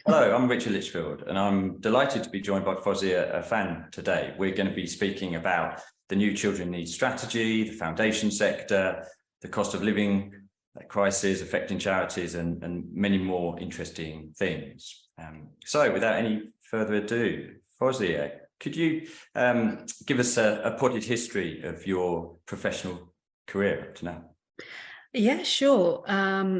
Hello, I'm Richard Litchfield, and I'm delighted to be joined by Fozia Irfan today. We're going to be speaking about the new children needs strategy, the foundation sector, the cost of living crisis affecting charities, and many more interesting things. So without any further ado, Fozia, could you give us a potted history of your professional career up to now? Yeah, sure.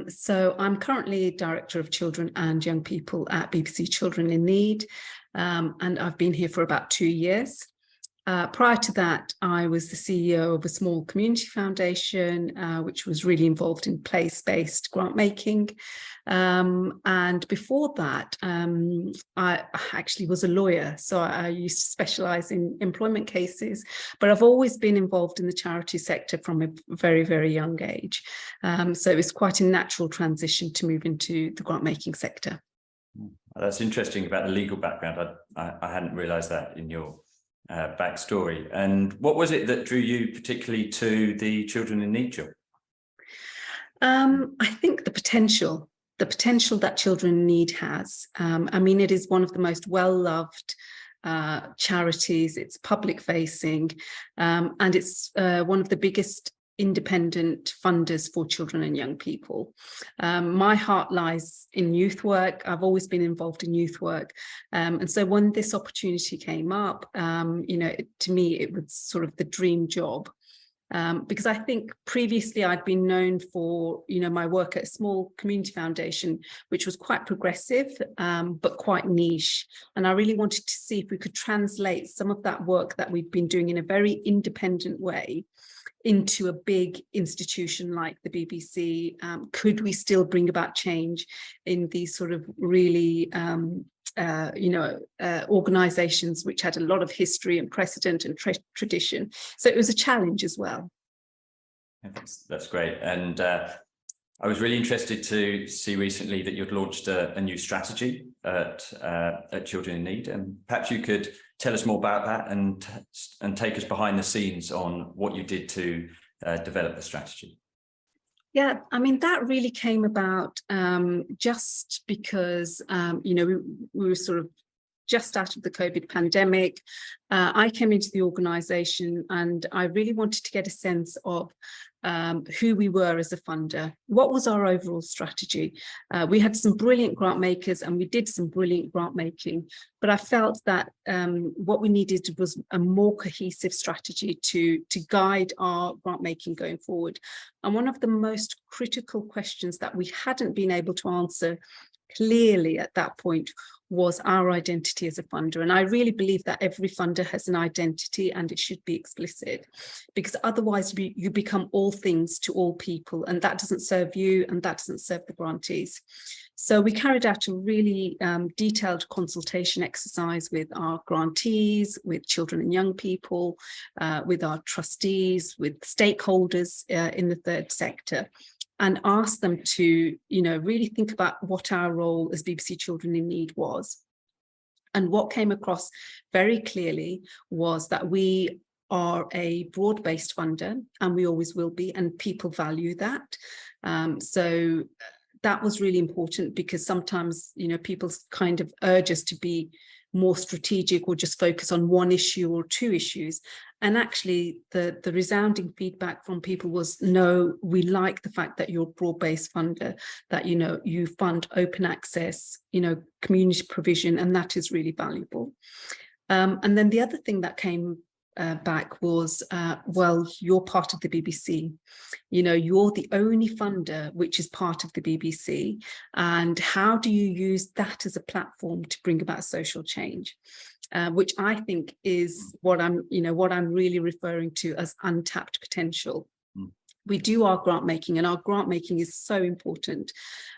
So I'm currently Director of Children and Young People at BBC Children in Need, and I've been here for about 2 years. Prior to that, I was the CEO of a small community foundation, which was really involved in place-based grant making. And before that, I actually was a lawyer, so I used to specialize in employment cases, but I've always been involved in the charity sector from a very, very young age. So it was quite a natural transition to move into the grant making sector. That's interesting about the legal background. I hadn't realized that in your backstory. And what was it that drew you particularly to the Children in Need job? I think the potential that Children in Need has. I mean, it is one of the most well-loved charities. It's public facing, and it's one of the biggest independent funders for children and young people. My heart lies in youth work. I've always been involved in youth work. And so when this opportunity came up, to me, it was sort of the dream job. Because I think previously I'd been known for, my work at a small community foundation, which was quite progressive, but quite niche. And I really wanted to see if we could translate some of that work that we've been doing in a very independent way into a big institution like the BBC. Could we still bring about change in these sort of really organizations which had a lot of history and precedent and tradition? So it was a challenge as well. That's great. And I was really interested to see recently that you'd launched a new strategy at Children in Need, and perhaps you could tell us more about that and take us behind the scenes on what you did to develop the strategy. Yeah, I mean, that really came about just because, we were sort of just out of the COVID pandemic. I came into the organisation and I really wanted to get a sense of who we were as a funder. What was our overall strategy? We had some brilliant grant makers and we did some brilliant grant making, but I felt that what we needed was a more cohesive strategy to guide our grant making going forward. And one of the most critical questions that we hadn't been able to answer clearly at that point was our identity as a funder. And I really believe that every funder has an identity and it should be explicit, because otherwise you become all things to all people, and that doesn't serve you and that doesn't serve the grantees. So we carried out a really detailed consultation exercise with our grantees, with children and young people, with our trustees, with stakeholders in the third sector, and asked them to, really think about what our role as BBC Children in Need was. And what came across very clearly was that we are a broad-based funder, and we always will be, and people value that. So that was really important, because sometimes, people kind of urge us to be more strategic or just focus on one issue or two issues. And actually the resounding feedback from people was, no, we like the fact that you're a broad-based funder, that, you fund open access, community provision, and that is really valuable. And then the other thing that came back was, well, you're part of the BBC, you're the only funder which is part of the BBC, and how do you use that as a platform to bring about social change, which I think is what I'm really referring to as untapped potential. We do our grant making, and our grant making is so important,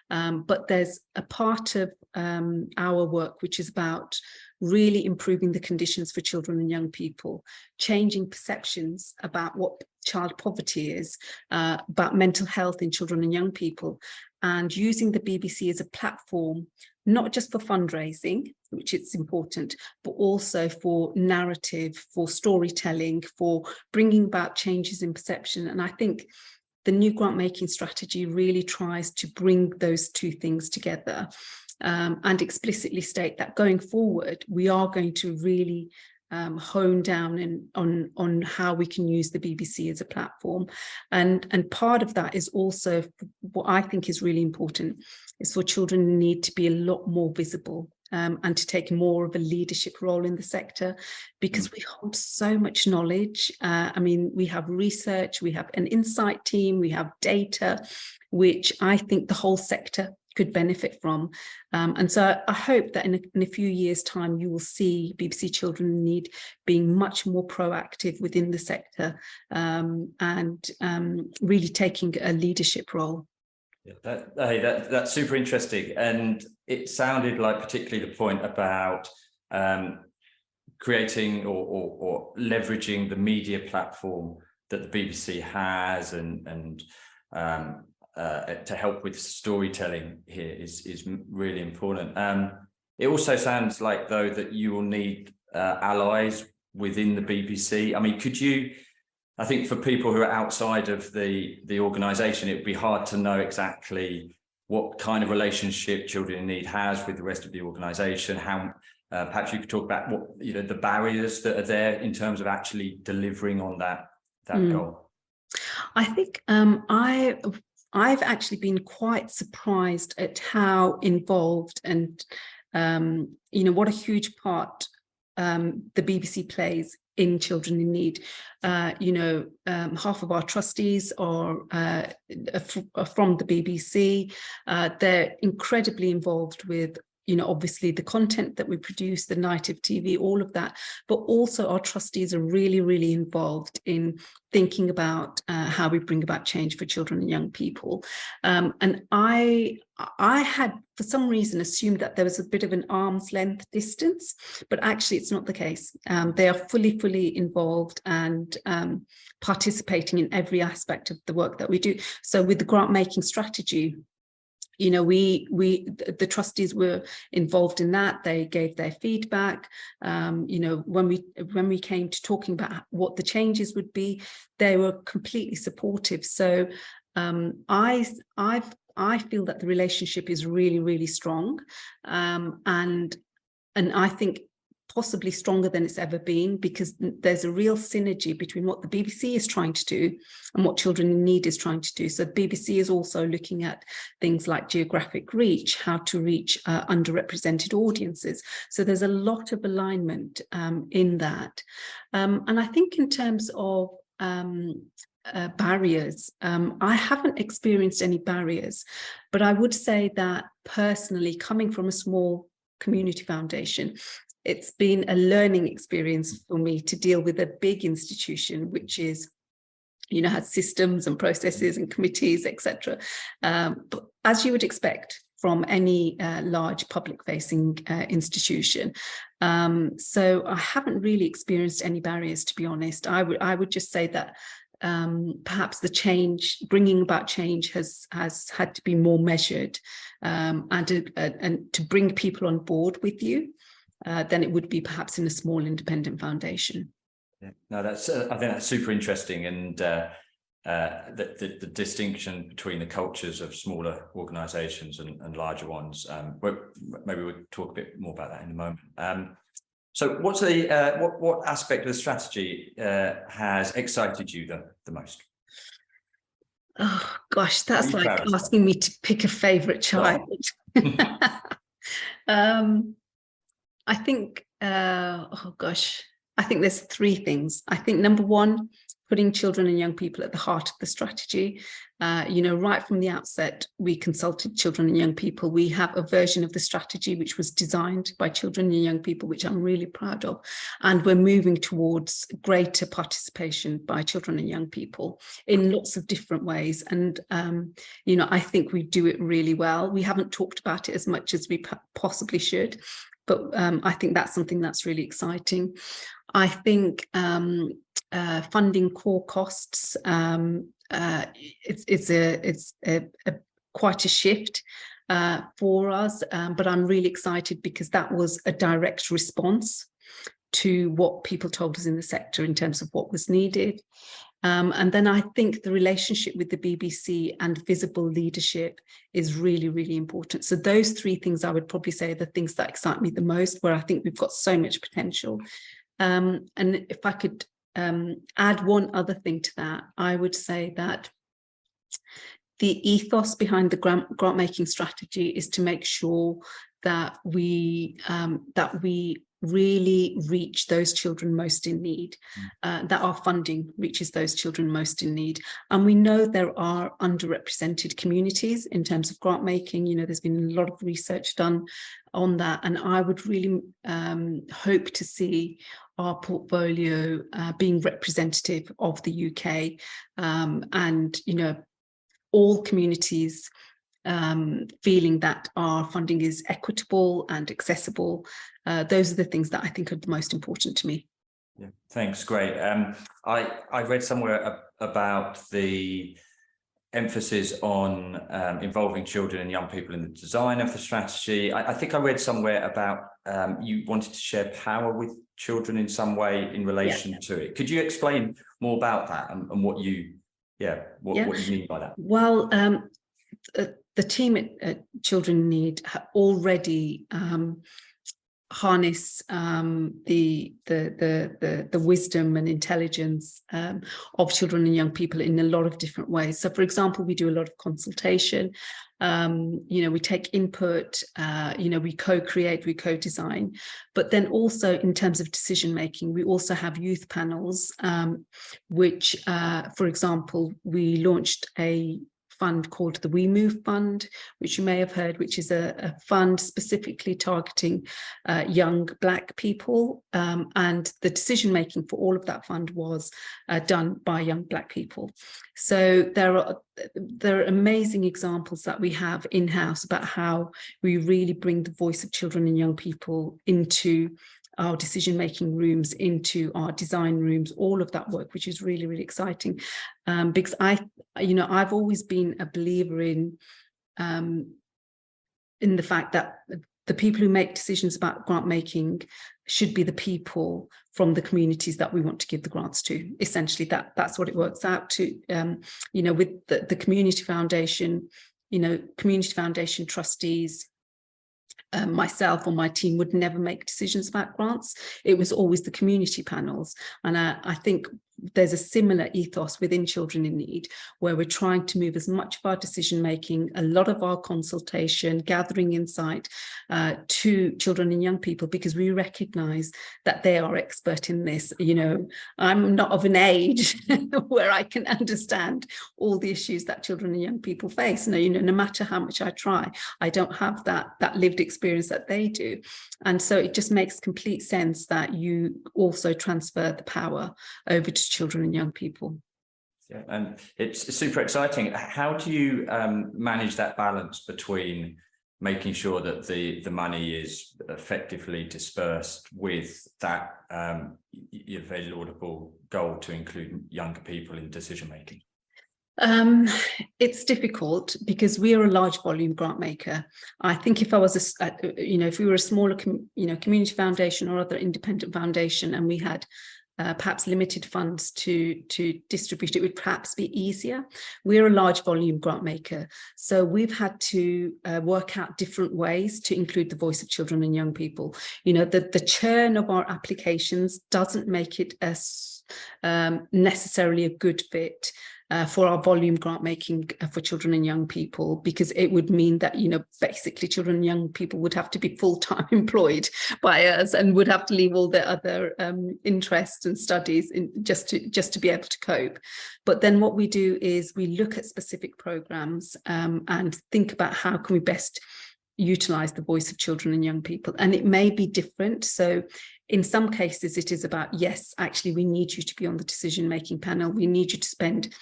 but there's a part of our work which is about really improving the conditions for children and young people, changing perceptions about what child poverty is, about mental health in children and young people, and using the BBC as a platform, not just for fundraising, which is important, but also for narrative, for storytelling, for bringing about changes in perception. And I think the new grant making strategy really tries to bring those two things together. and explicitly state that going forward, we are going to really hone down on how we can use the BBC as a platform. And part of that is also what I think is really important is for children in need to be a lot more visible and to take more of a leadership role in the sector, because we hold so much knowledge. I mean, we have research, we have an insight team, we have data, which I think the whole sector could benefit from. And so I hope that in a few years' time, you will see BBC Children in Need being much more proactive within the sector and really taking a leadership role. Yeah, that's super interesting. And it sounded like particularly the point about creating or leveraging the media platform that the BBC has and to help with storytelling here is really important. It also sounds like, though, that you will need allies within the BBC. I mean, could you, I think for people who are outside of the organisation, it would be hard to know exactly what kind of relationship Children in Need has with the rest of the organisation. How perhaps you could talk about what, the barriers that are there in terms of actually delivering on that goal. I think I've actually been quite surprised at how involved and what a huge part the BBC plays in Children in Need. Half of our trustees are from the BBC. They're incredibly involved with obviously the content that we produce, the night of TV, all of that, but also our trustees are really, really involved in thinking about how we bring about change for children and young people. And I had, for some reason, assumed that there was a bit of an arm's length distance, but actually it's not the case. They are fully involved and participating in every aspect of the work that we do. So with the grant making strategy, the trustees were involved in that. They gave their feedback. When we came to talking about what the changes would be, they were completely supportive. So I feel that the relationship is really, really strong, and I think possibly stronger than it's ever been, because there's a real synergy between what the BBC is trying to do and what Children in Need is trying to do. So the BBC is also looking at things like geographic reach, how to reach underrepresented audiences. So there's a lot of alignment in that. And I think in terms of barriers, I haven't experienced any barriers, but I would say that personally, coming from a small community foundation, it's been a learning experience for me to deal with a big institution, which is, has systems and processes and committees, etc. But as you would expect from any large public-facing institution. So I haven't really experienced any barriers, to be honest. I would just say that perhaps the bringing about change has had to be more measured, and to bring people on board with you than it would be perhaps in a small independent foundation. Yeah. No, I think that's super interesting, and the distinction between the cultures of smaller organisations and larger ones. Maybe we'll talk a bit more about that in a moment. So, what's what aspect of the strategy has excited you the most? Oh gosh, that's like asking me to pick a favourite child. I think, I think there's three things. I think number one, putting children and young people at the heart of the strategy. Right from the outset, we consulted children and young people. We have a version of the strategy which was designed by children and young people, which I'm really proud of. And we're moving towards greater participation by children and young people in lots of different ways. And, I think we do it really well. We haven't talked about it as much as we possibly should, but I think that's something that's really exciting. I think funding core costs, it's quite a shift for us, but I'm really excited because that was a direct response to what people told us in the sector in terms of what was needed. And then I think the relationship with the BBC and visible leadership is really, really important. So those three things I would probably say are the things that excite me the most, where I think we've got so much potential. And if I could add one other thing to that, I would say that the ethos behind the grant making strategy is to make sure that we really reach those children most in need, that our funding reaches those children most in need. And we know there are underrepresented communities in terms of grant making. You know, there's been a lot of research done on that, and I would really hope to see our portfolio being representative of the UK, and, you know, all communities feeling that our funding is equitable and accessible. Those are the things that I think are the most important to me. Yeah, thanks, great. I read somewhere about the emphasis on involving children and young people in the design of the strategy. I think I read somewhere about you wanted to share power with children in some way in relation to it. Could you explain more about that and what you what you mean by that? Well, the team at Children in Need already harness the wisdom and intelligence of children and young people in a lot of different ways. So, for example, we do a lot of consultation. You know, we take input. You know, we co-create, we co-design. But then also in terms of decision making, we also have youth panels, which, for example, we launched a fund called the We Move Fund, which you may have heard, which is a fund specifically targeting young Black people, and the decision making for all of that fund was done by young Black people. So there are amazing examples that we have in-house about how we really bring the voice of children and young people into our decision-making rooms, into our design rooms, all of that work, which is really, really exciting. Because I've always been a believer in the fact that the people who make decisions about grant making should be the people from the communities that we want to give the grants to. Essentially, that's what it works out to. You know, with the Community Foundation, you know, Community Foundation trustees, myself or my team would never make decisions about grants. It was always the community panels. And I think there's a similar ethos within Children in Need, where we're trying to move as much of our decision making, a lot of our consultation, gathering insight to children and young people, because we recognize that they are expert in this. You know, I'm not of an age where I can understand all the issues that children and young people face. No, you know, no matter how much I try, I don't have that lived experience that they do. And so it just makes complete sense that you also transfer the power over to children and young people. Yeah, and it's super exciting. How do you manage that balance between making sure that the money is effectively dispersed with that very laudable goal to include younger people in decision making? It's difficult because we are a large volume grant maker. I think if I was if we were a smaller community foundation or other independent foundation, and we had perhaps limited funds to distribute, it would perhaps be easier. We're a large volume grant maker, so we've had to work out different ways to include the voice of children and young people. You know, the churn of our applications doesn't make it as necessarily a good fit for our volume grant making for children and young people, because it would mean that, you know, basically children and young people would have to be full-time employed by us and would have to leave all their other interests and studies just to be able to cope. But then what we do is we look at specific programs and think about how can we best utilize the voice of children and young people, and it may be different. So in some cases it is about, yes, actually we need you to be on the decision-making panel, we need you to spend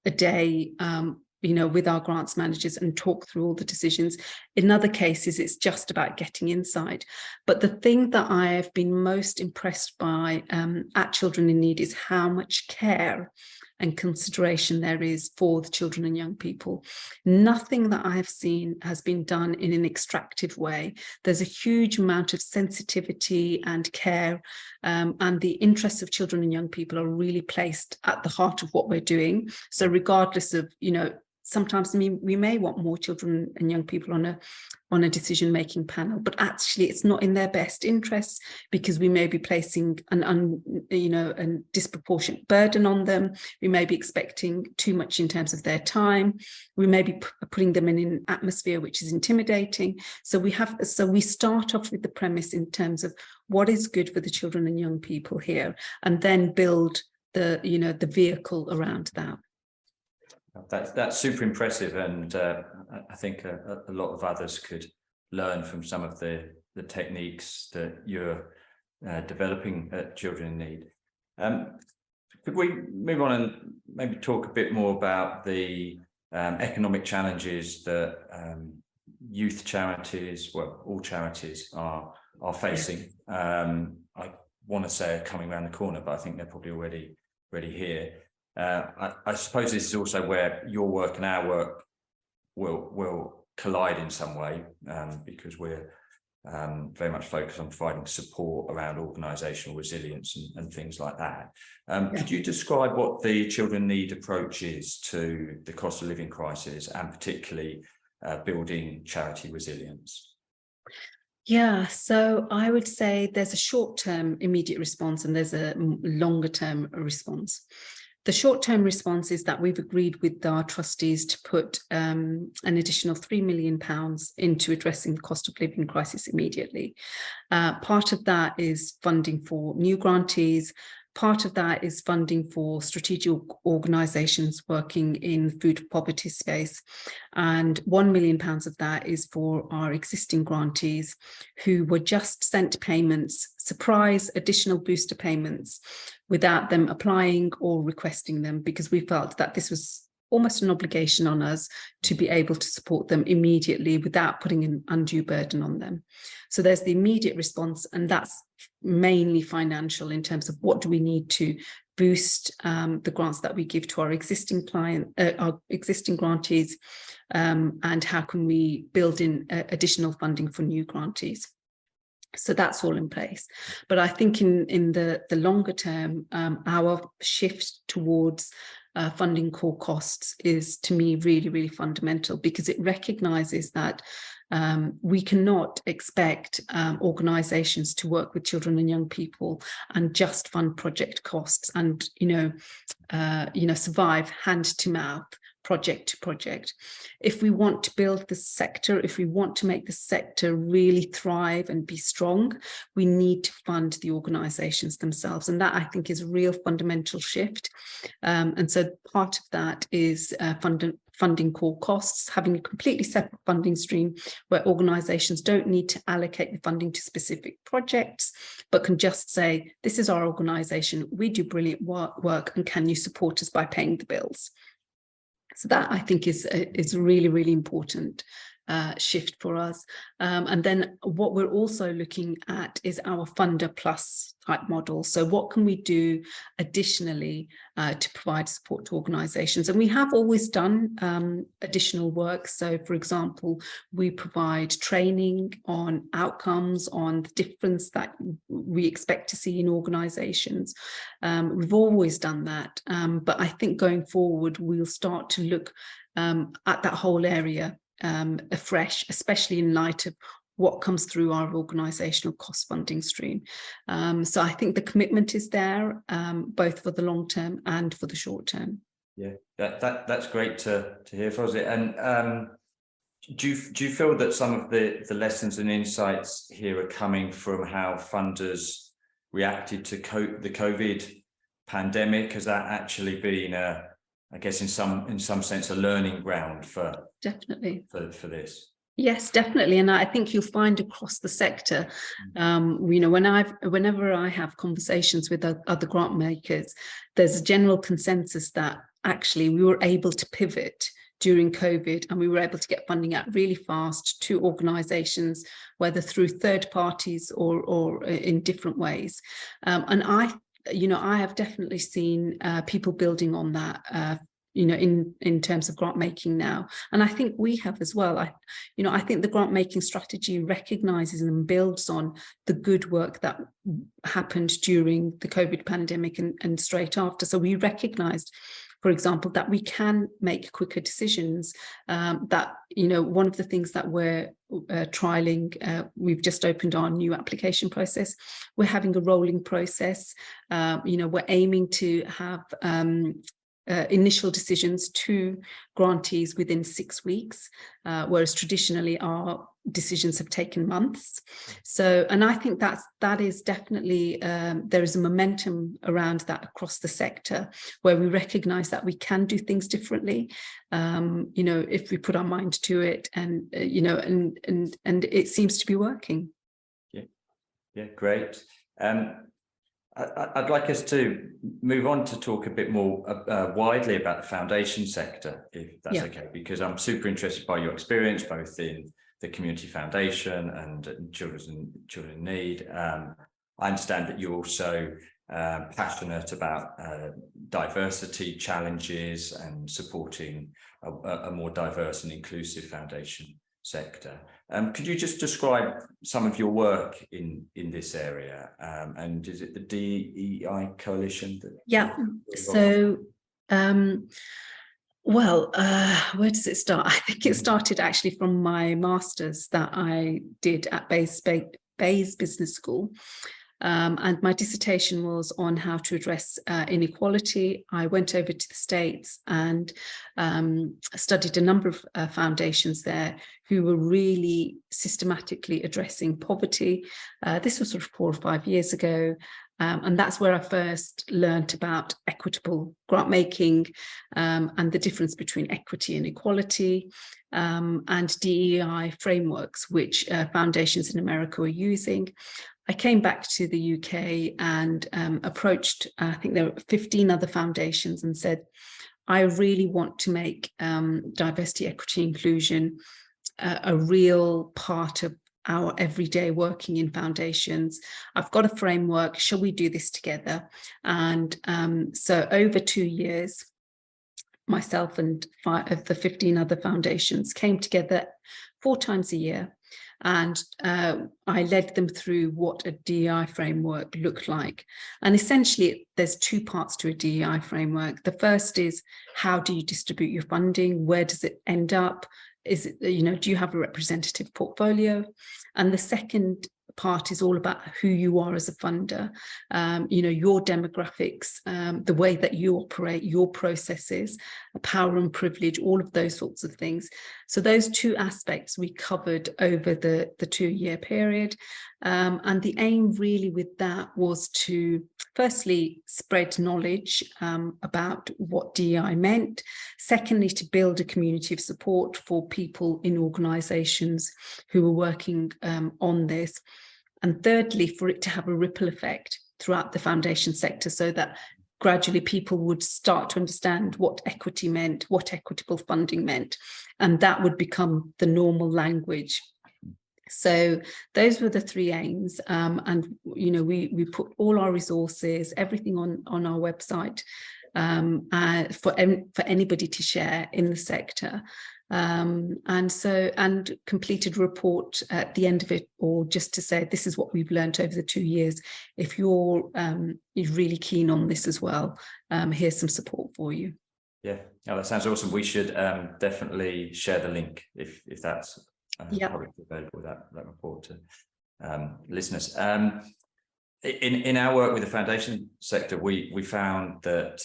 a day with our grants managers and talk through all the decisions. In other cases it's just about getting inside. But the thing that I have been most impressed by at Children in Need is how much care and consideration there is for the children and young people. Nothing that I've seen has been done in an extractive way. There's a huge amount of sensitivity and care, and the interests of children and young people are really placed at the heart of what we're doing. So regardless of, sometimes we may want more children and young people on a decision-making panel, but actually it's not in their best interests, because we may be placing a disproportionate burden on them. We may be expecting too much in terms of their time. We may be putting them in an atmosphere which is intimidating. So we start off with the premise in terms of what is good for the children and young people here, and then build the vehicle around that. That's super impressive, and I think a lot of others could learn from some of the techniques that you're developing at Children in Need. Could we move on and maybe talk a bit more about the economic challenges that youth charities, well, all charities are facing? I want to say coming around the corner, but I think they're probably already here. I suppose this is also where your work and our work will collide in some way, because we're very much focused on providing support around organisational resilience and things like that. Could you describe what the Children Need approach is to the cost of living crisis, and particularly building charity resilience? Yeah, so I would say there's a short-term immediate response and there's a longer-term response. The short-term response is that we've agreed with our trustees to put an additional £3 million into addressing the cost of living crisis immediately. Part of that is funding for new grantees. Part of that is funding for strategic organisations working in food poverty space. And £1 million of that is for our existing grantees who were just sent payments, surprise additional booster payments, without them applying or requesting them, because we felt that this was almost an obligation on us to be able to support them immediately without putting an undue burden on them. So there's the immediate response, and that's mainly financial in terms of what do we need to boost the grants that we give to our existing grantees, and how can we build in additional funding for new grantees. So that's all in place. But I think in the longer term, our shift towards funding core costs is, to me, really, really fundamental, because it recognises that we cannot expect organisations to work with children and young people and just fund project costs and survive hand to mouth, project to project. If we want to build the sector, if we want to make the sector really thrive and be strong, we need to fund the organisations themselves. And that, I think, is a real fundamental shift. And so part of that is funding core costs, having a completely separate funding stream where organisations don't need to allocate the funding to specific projects, but can just say, this is our organisation, we do brilliant work, and can you support us by paying the bills? So that, I think, is really, really important shift for us. And then what we're also looking at is our funder plus type model. So what can we do additionally to provide support to organisations? And we have always done additional work. So, for example, we provide training on outcomes, on the difference that we expect to see in organisations. We've always done that. But I think going forward, we'll start to look at that whole area afresh, especially in light of what comes through our organisational cost funding stream. So I think the commitment is there, both for the long term and for the short term. Yeah, that's great to hear, Fozia. And do you feel that some of the lessons and insights here are coming from how funders reacted to the COVID pandemic? Has that actually been I guess in some sense a learning ground for this? Yes, definitely. And I think you'll find across the sector, whenever I have conversations with other grant makers, there's a general consensus that actually we were able to pivot during COVID, and we were able to get funding out really fast to organisations, whether through third parties or in different ways. And I have definitely seen people building on that, in terms of grant making now. And I think we have as well. I think the grant making strategy recognises and builds on the good work that happened during the COVID pandemic and straight after. So we recognised, for example, that we can make quicker decisions, that, one of the things that we're trialing, we've just opened our new application process. We're having a rolling process. We're aiming to have initial decisions to grantees within 6 weeks, whereas traditionally our decisions have taken months. So, and I think that is definitely, there is a momentum around that across the sector, where we recognise that we can do things differently, if we put our mind to it, and and it seems to be working. Yeah, great. I'd like us to move on to talk a bit more widely about the foundation sector, if that's okay, because I'm super interested by your experience, both in the community foundation and children in need. I understand that you're also passionate about diversity challenges and supporting a more diverse and inclusive foundation sector. Could you just describe some of your work in this area? And is it the DEI coalition? So where does it start? I think it started actually from my master's that I did at Bayes Business School. And my dissertation was on how to address inequality. I went over to the States and studied a number of foundations there who were really systematically addressing poverty. This was sort of 4 or 5 years ago. And that's where I first learned about equitable grant making, and the difference between equity and equality, and DEI frameworks, which foundations in America were using. I came back to the UK and approached, I think there were 15 other foundations, and said, I really want to make diversity, equity, inclusion a real part of our everyday working in foundations. I've got a framework. Shall we do this together? And so over 2 years, myself and 5 of the 15 other foundations came together 4 times a year. And I led them through what a DEI framework looked like. And essentially, there's 2 parts to a DEI framework. The first is, how do you distribute your funding? Where does it end up? Is it, do you have a representative portfolio? And the second part is all about who you are as a funder, your demographics, the way that you operate, your processes, power and privilege, all of those sorts of things. So those 2 aspects we covered over the 2-year period. And the aim really with that was to firstly spread knowledge about what DEI meant. Secondly, to build a community of support for people in organisations who were working on this. And thirdly, for it to have a ripple effect throughout the foundation sector, so that gradually people would start to understand what equity meant, what equitable funding meant, and that would become the normal language. So those were the 3 aims, and we put all our resources, everything on our website for anybody to share in the sector. And completed a report at the end of it, or just to say, this is what we've learned over the 2 years. If you're really keen on this as well, here's some support for you. Yeah, that sounds awesome. We should definitely share the link if that's publicly available, that report to listeners. In our work with the foundation sector, we found that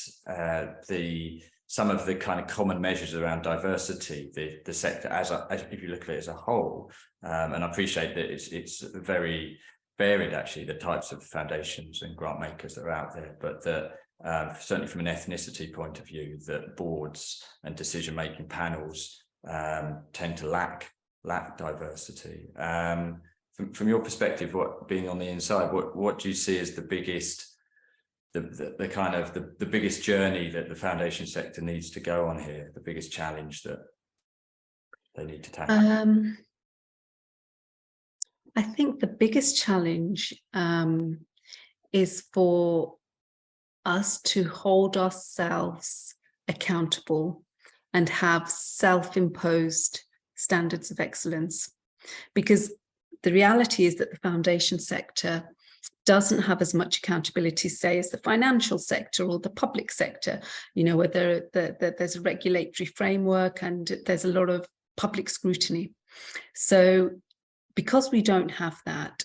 some of the kind of common measures around diversity, the sector as if you look at it as a whole, and I appreciate that it's very varied actually, the types of foundations and grant makers that are out there, but that certainly from an ethnicity point of view, that boards and decision-making panels tend to lack diversity. From your perspective, being on the inside, what do you see as the biggest the biggest journey that the foundation sector needs to go on here, the biggest challenge that they need to tackle? I think the biggest challenge is for us to hold ourselves accountable and have self-imposed standards of excellence. Because the reality is that the foundation sector doesn't have as much accountability, say, as the financial sector or the public sector, you know, where there's a regulatory framework and there's a lot of public scrutiny. So because we don't have that,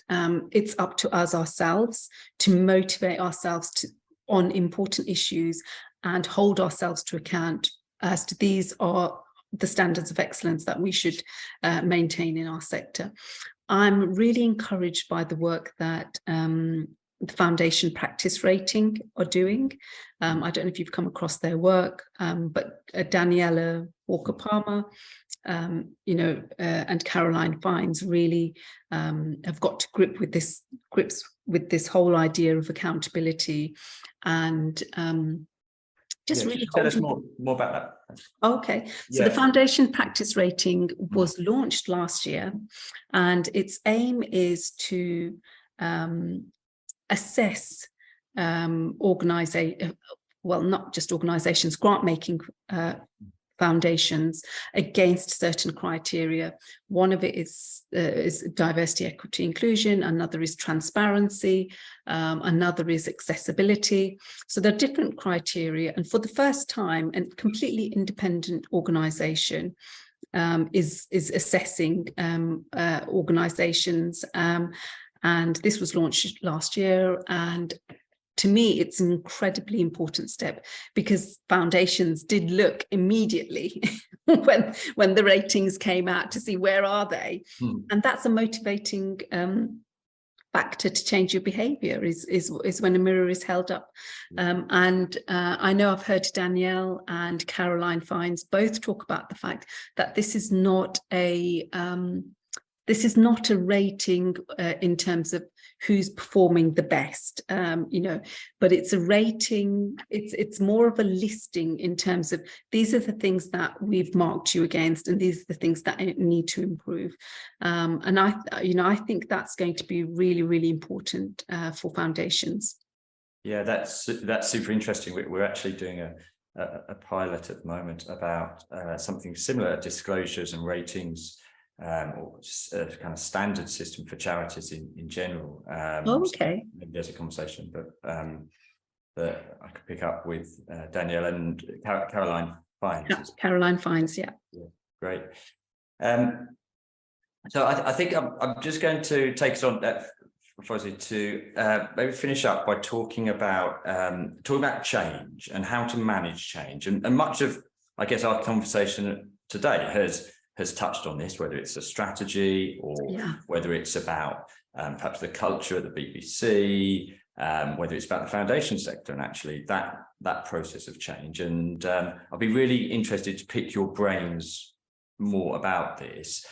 it's up to us ourselves to motivate ourselves on important issues and hold ourselves to account as to these are the standards of excellence that we should maintain in our sector. I'm really encouraged by the work that the Foundation Practice Rating are doing. I don't know if you've come across their work, but Daniela Walker-Palmer, you know, and Caroline Fines really have got to grips with this whole idea of accountability and just really tell us more about that. Okay, so the Foundation Practice Rating was launched last year, and its aim is to assess not just organisations, grant-making foundations against certain criteria. One of it is diversity, equity, inclusion. Another is transparency. Another is accessibility. So there are different criteria. And for the first time, a completely independent organisation is assessing organisations. And this was launched last year. And to me, it's an incredibly important step because foundations did look immediately when the ratings came out to see where are they. And that's a motivating factor to change your behavior is when a mirror is held up. And I know I've heard Danielle and Caroline Fines both talk about the fact that this is not a rating in terms of who's performing the best, you know, but it's a rating, it's more of a listing in terms of these are the things that we've marked you against and these are the things that need to improve. And I think that's going to be really, really important for foundations. Yeah, that's super interesting. We're actually doing a pilot at the moment about something similar, disclosures and ratings, or just a kind of standard system for charities in general. Okay. So maybe there's a conversation, but that I could pick up with Danielle and Caroline Fines. Caroline Fines, yeah. Great. So I think I'm just going to take us on that, Fozia, to maybe finish up by talking about change and how to manage change. And much of, I guess, our conversation today has touched on this, whether it's a strategy or whether it's about perhaps the culture at the BBC, whether it's about the foundation sector and actually that process of change. And I'll be really interested to pick your brains more about this.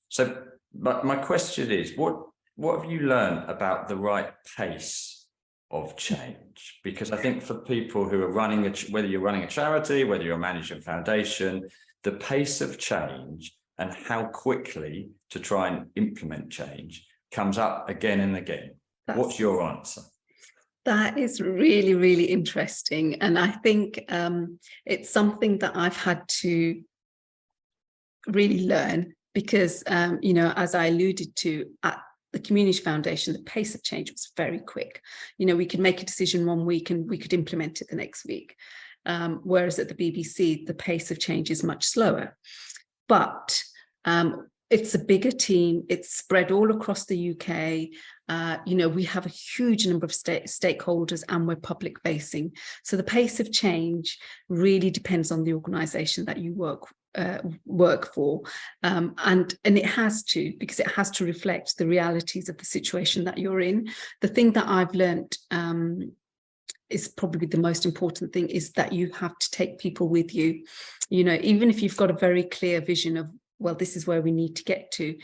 So my question is, what have you learned about the right pace of change? Because I think for people who are running, whether you're running a charity, whether you're managing a foundation, the pace of change and how quickly to try and implement change comes up again and again. What's your answer? That is really, really interesting. And I think it's something that I've had to really learn because, you know, as I alluded to at the Community Foundation, the pace of change was very quick. You know, we could make a decision one week and we could implement it the next week. Whereas at the BBC, the pace of change is much slower. But it's a bigger team. It's spread all across the UK. You know, we have a huge number of stakeholders and we're public facing. So the pace of change really depends on the organisation that you work for. And it has to, because it has to reflect the realities of the situation that you're in. The thing that I've learned is probably the most important thing is that you have to take people with you. You know, even if you've got a very clear vision of, well, this is where we need to get to,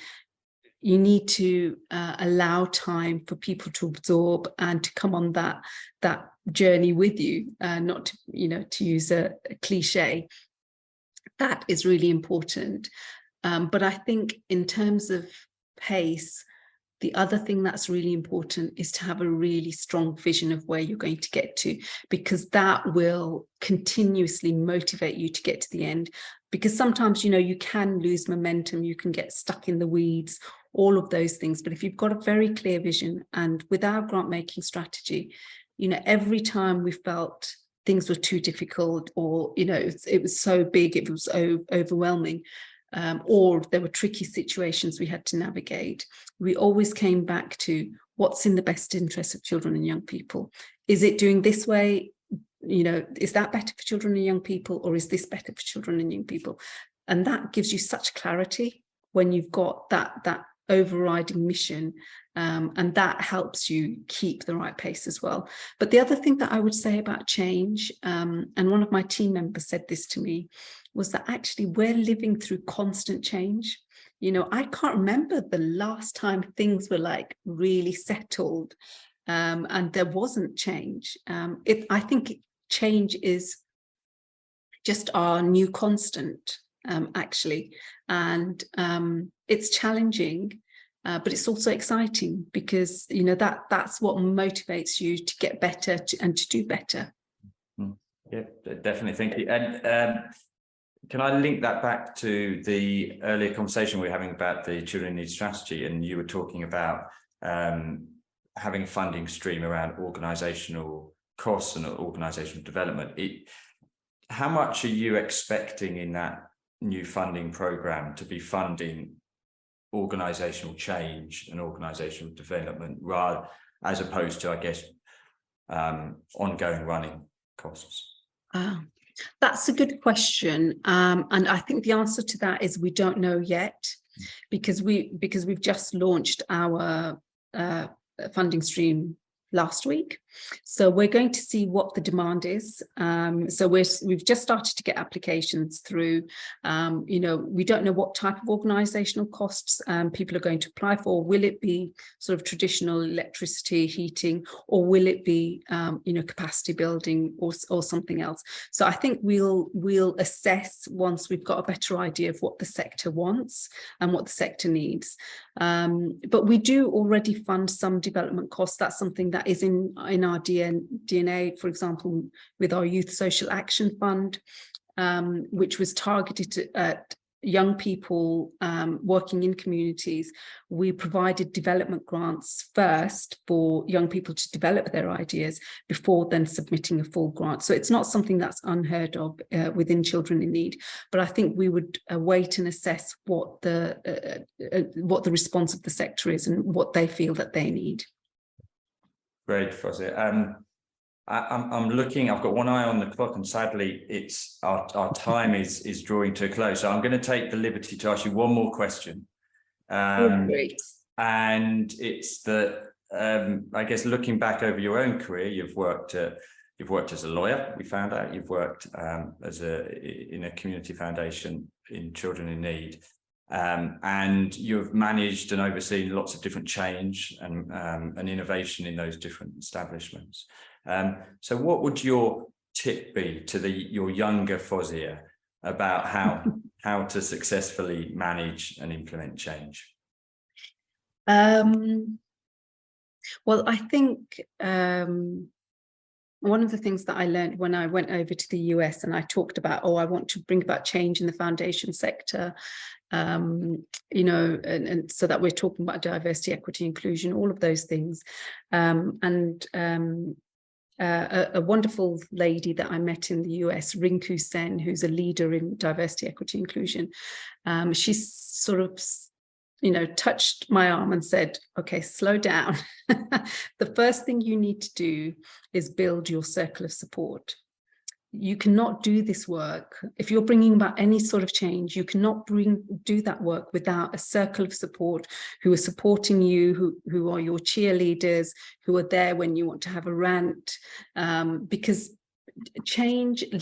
you need to allow time for people to absorb and to come on that journey with you, not to, you know, to use a cliche. That is really important. But I think in terms of pace, The other thing that's really important is to have a really strong vision of where you're going to get to, because that will continuously motivate you to get to the end. Because sometimes, you can lose momentum, you can get stuck in the weeds, all of those things. But if you've got a very clear vision, and with our grant making strategy, every time we felt things were too difficult, or, it was so big, it was overwhelming, or there were tricky situations we had to navigate, we always came back to what's in the best interest of children and young people. Is it doing this way? Is that better for children and young people, or is this better for children and young people? And that gives you such clarity when you've got that overriding mission, and that helps you keep the right pace as well. But the other thing that I would say about change, and one of my team members said this to me, was that actually we're living through constant change. I can't remember the last time things were like really settled, and there wasn't change. I think change is just our new constant, actually, and it's challenging, but it's also exciting, because that's what motivates you to get better and to do better. Yeah, definitely. Thank you. And can I link that back to the earlier conversation we were having about the Children in Need strategy, and you were talking about having a funding stream around organisational costs and organisational development. How much are you expecting in that new funding programme to be funding organisational change and organisational development, rather as opposed to, I guess, ongoing running costs? That's a good question, and I think the answer to that is we don't know yet, because we've just launched our funding stream last week. So we're going to see what the demand is. So we've just started to get applications through. We don't know what type of organisational costs people are going to apply for. Will it be sort of traditional electricity, heating, or will it be capacity building or something else? So I think we'll assess once we've got a better idea of what the sector wants and what the sector needs. But we do already fund some development costs. That's something that is in our DNA, for example, with our Youth Social Action Fund, which was targeted at young people working in communities. We provided development grants first for young people to develop their ideas before then submitting a full grant. So it's not something that's unheard of within Children in Need, but I think we would wait and assess what the response of the sector is and what they feel that they need. Great, Fozia. I'm looking, I've got one eye on the clock, and sadly it's our time is drawing to a close. So I'm going to take the liberty to ask you one more question. Great. And it's that I guess looking back over your own career, you've worked as a lawyer, we found out. You've worked in a community foundation in Children in Need. And you've managed and overseen lots of different change and innovation in those different establishments. So what would your tip be to your younger Fozia about how to successfully manage and implement change? Well, I think one of the things that I learned when I went over to the US and I talked about, I want to bring about change in the foundation sector, and so that we're talking about diversity, equity, inclusion, all of those things. A wonderful lady that I met in the US, Rinku Sen, who's a leader in diversity, equity, inclusion, she sort of touched my arm and said, okay, slow down. The first thing you need to do is build your circle of support. You cannot do this work. If you're bringing about any sort of change, you cannot do that work without a circle of support who are supporting you, who are your cheerleaders, who are there when you want to have a rant, because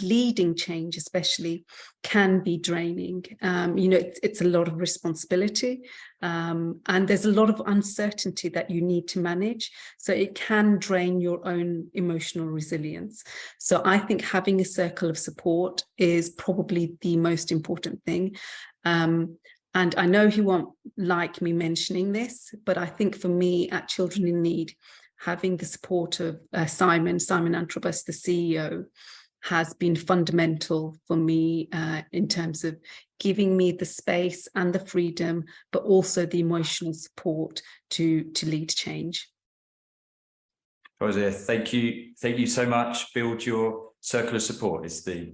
leading change especially can be draining. It's a lot of responsibility, and there's a lot of uncertainty that you need to manage, so it can drain your own emotional resilience. So I think having a circle of support is probably the most important thing. And I know he won't like me mentioning this, but I think for me at Children in Need, having the support of Simon Antrobus, the CEO, has been fundamental for me in terms of giving me the space and the freedom, but also the emotional support to lead change. Fozia, thank you so much. Build your circle of support is the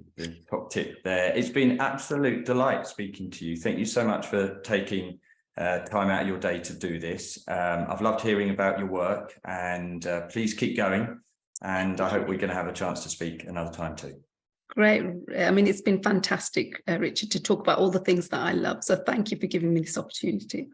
top tip there. It's been absolute delight speaking to you. Thank you so much for taking time out of your day to do this. I've loved hearing about your work, and please keep going. And I hope we're going to have a chance to speak another time too. Great. I mean, it's been fantastic, Richard, to talk about all the things that I love. So thank you for giving me this opportunity.